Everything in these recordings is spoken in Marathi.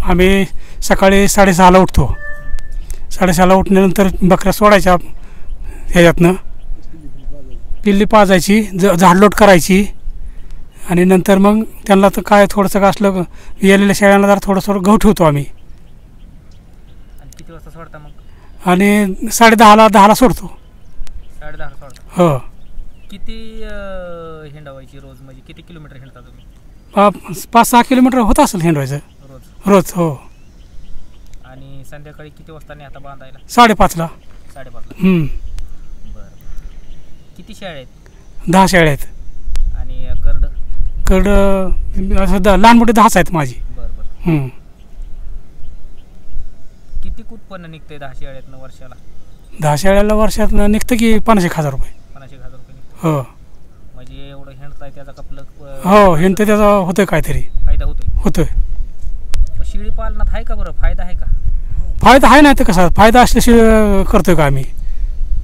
आम्ही सकाळी 6:30ला उठतो. 6:30ला उठल्यानंतर बकऱ्या सोडायच्या ह्याच्यातनं, पिल्ली पाजायची, झाडलोट करायची आणि नंतर मग त्यांना तर काय थोडंसं का असलं गेलेल्या शेळ्यांना जरा थोडं गहू ठेवतो आम्ही. किती वाजता सोडता मग? आणि 10:30ला सोडतो. 10:30 सोडता. हो. किती हिंडावायची रोज, म्हणजे किती किलोमीटर हिंडता तुम्ही? 5-6 किलोमीटर होत असेल हिंडवायचं रोज. हो. आणि संध्याकाळी किती वाजता नेता बांधायला? 5:30ला. 5:30. बरं. किती शेळ्या आहेत? 10 शेळ्या आहेत. आणि करड असं लहान मोठी 10च आहेत माझी. बरं. किती उत्पन्न निघतंय 10 शेळ्यातनं वर्षाला? 10 शेळ्याला वर्षातनं निघतं की 50,000 रुपये. 50,000 रुपये निघतं. हो. म्हणजे एवढं हिंडताय त्याचा आपलं हो, हिंडतं त्याचा होतोय काहीतरी फायदा होतोय. शेळी पालनात आहे का बरं, फायदा आहे का? फायदा आहे ना. ते कसा फायदा असल्याशिवाय करतोय का आम्ही?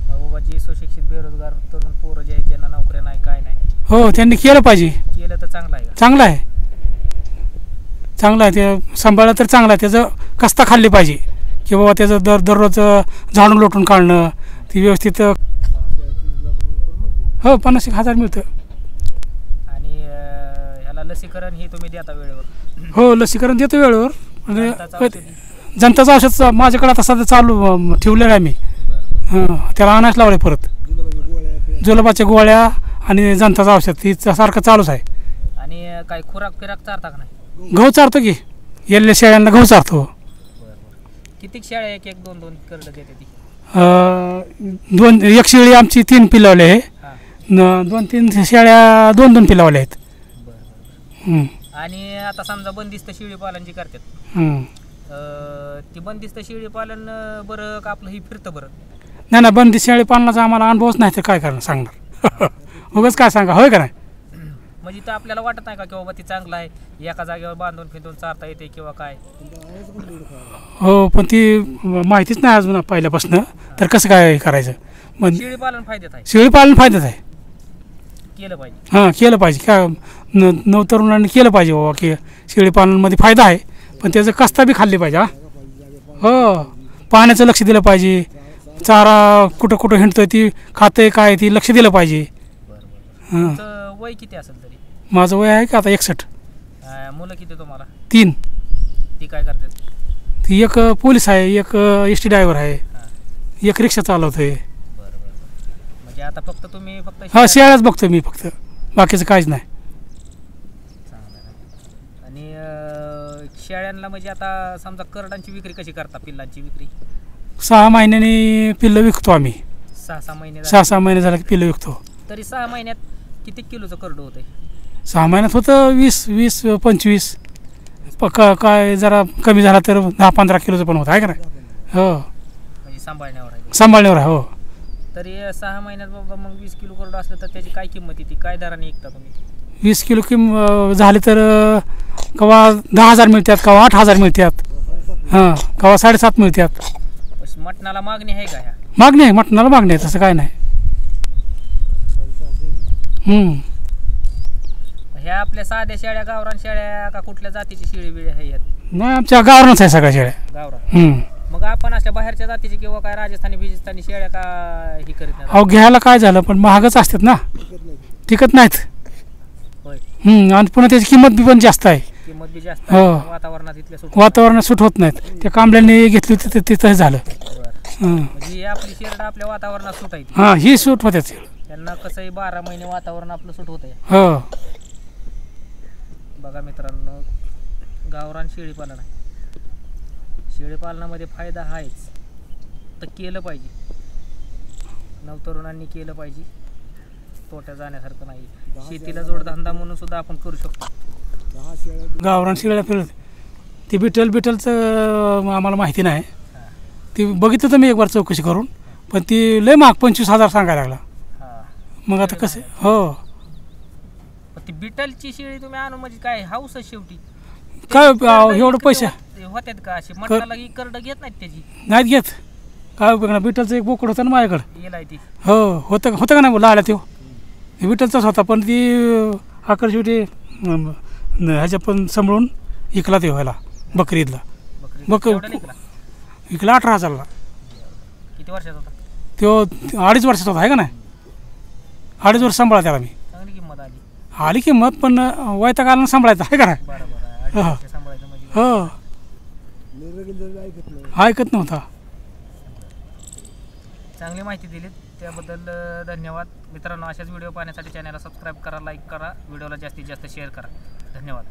बाबा जे सुशिक्षित बेरोजगार तरुण पोरं जे आहेत ज्यांना नोकऱ्या नाही काय नाही, हो, त्यांनी केलं पाहिजे. केलं तर चांगलं आहे का? चांगलं आहे ते सांभाळलं तर चांगलं आहे. त्याचं कस्ता खाल्ली पाहिजे की बाबा त्याचं दररोज झाडून लोटून काढणं, ती व्यवस्थित. हो, 50,000 मिळतं. आणि ह्याला लसीकरण हे तुम्ही देता वेळेवर? हो, लसीकरण देतो वेळेवर. जनताचं औषध माझ्याकडे आता सध्या चालू ठेवलेलं आहे मी. त्याला आणायच लावले परत. जुलाबाच्या गोळ्या आणि जनताचं औषध ती सारखं चालूच आहे. आणि काय खुराक चारता का नाही? गहू चारतो की, येल्ल्या शेळ्यांना गहू चारतो. किती शेळ्या? एक 2 करड देते ती? एक शेळी आमची 3 पिलावले आहे. 2-3 शेळ्या 2-2 पिलावल्या आहेत. आणि आता समजा बंदिस्त शेळी पालन जी करतात, ती बंदिस्त शेळी पालन बरं का आपलं ही फिरतं बरं? नाही, बंदिस्त शेळी पालनाचा आम्हाला अनुभवच नाही, तर काय करणार सांगणार. उगाच काय सांगा, होय का नाही? म्हणजे तर आपल्याला वाटत नाही का की बाबा ती चांगलं आहे, एका जागेवर बांधून फिरून चारता येते किंवा काय? हो, पण ती माहितीच नाही अजून पहिल्यापासून, तर कसं काय करायचं? शेळी पालन फायद्यात आहे. शेळी पालन फायद्यात आहे. केलं पाहिजे. हां, केलं पाहिजे. काय नवतरुणांनी केलं पाहिजे बाबा की शेळी पालनामध्ये फायदा आहे, पण त्याचं कस्ता बी खाल्ली पाहिजे. हो, पाण्याचं लक्ष दिलं पाहिजे. चारा कुठं हिंडतोय, ती खातंय काय, ती लक्ष दिलं पाहिजे. वय किती असेल तरी? माझं वय आहे का आता 61. मुलं किती तुम्हाला? 3. ती काय करतात? ती एक पोलीस आहे, एक ST ड्रायव्हर आहे, एक रिक्षा चालवतोय. म्हणजे आता फक्त तुम्ही शेळ्याच बघतोय मी, फक्त बाकीचं काहीच नाही. आणि शेळ्यांना म्हणजे आता समजा करडांची विक्री कशी करता, पिल्लांची विक्री? 6 महिन्यांनी पिल्लं विकतो आम्ही. 6-6 महिने? 6-6 महिने झालं की पिल्लं विकतो. तरी 6 महिन्यात किती किलोचं करड होतंय? 6 महिन्यात होतं 20-25. काय जरा कमी झाला तर 10-15 किलोचं पण होतं, आहे का नाही? हो, म्हणजे सांभाळण्यावर आहे. हो. तरी 6 महिन्यात बाबा मग 20 किलो करड असलं तर त्याची काय किंमत येते? काय दराने विकता तुम्ही? 20 किलो झाले तर केव्हा 10,000 मिळतात, केव्हा 8,000 मिळतात, केव्हा 7,500 मिळतात. मटणाला मागणी आहे का? मागणी आहे, मटणाला मागणी आहे, तसं काय नाही. ह्या आपल्या साध्या शेळ्या, गावरान शेळ्या का कुठल्या जातीची शेळी बिळी आहे? नाही, आमच्या गावरानच आहे सगळ्या शेळ्या. गावरान. मग आपण अशा बाहेरच्या जातीची किंवा काय राजस्थानी बिजस्थानी शेळ्या का ही करीत नाही? अहो, घ्यायला काय झालं, पण महागच असतात ना, टिकत नाहीत. आणि पुन्हा त्याची किंमत पण जास्त आहे. किंमत बी जास्त. हो, वातावरणात सूट होत नाहीत. त्या कांबळ्यांनी घेतली होती तिथं झालं. म्हणजे आपली शेरड आपल्या वातावरणात सूट आहे. हां, ही सूट होते. त्यांना कसंही 12 महिने वातावरण आपलं सूट होत आहे. हो. बघा मित्रांनो, गावरान शेळीपालन आहे. शेळीपालनामध्ये फायदा आहेच, तर केलं पाहिजे. नवतरुणांनी केलं पाहिजे. तोट्या जाण्यासारखं नाही. शेतीला जोडधंदा म्हणून सुद्धा आपण करू शकतो. गावरान शेळ्या फिरत ती बिटलचं आम्हाला माहिती नाही. ती बघितलं तर मी एक बार चौकशी करून, पण ती लय महाग 25,000 सांगायला लागला. मग आता कसं? हो, ती बिटलची शेळी तुम्ही आणून म्हणजे काय हाऊस शेवटी? काय एवढं पैसे होतात का? अशी मटणाला करड घेत नाहीत त्याची? नाहीत घेत. काय उपयोग ना, बिटलचं एक बोकड होतं ना माझ्याकडं. येलाय ती? हो, होतं का नाही लाला तो बिटलचाच होता, पण ती आकर शेवटी ह्याच्या पण सांभाळून इकला ते व्हायला. बकरी ईदला. बक केवढ्याला विकला? विकला 18,000ला. किती वर्षाचा होता? तो 2.5 वर्षाचा होता आहे का नाही. 2.5 वर्ष सांभाळा त्याला मी. चांगली किंमत आली. आली किंमत पण वैताग आला सांभाळायचं आहे का नाही. बरं हा. सांभाळायचं म्हणजे हो ऐकत नव्हता. चांगली माहिती दिली त्याबद्दल धन्यवाद. मित्रांनो, अशाच व्हिडिओ पाहण्यासाठी चॅनलला सबस्क्राईब करा, लाईक करा, व्हिडिओला जास्तीत जास्त शेअर करा. धन्यवाद.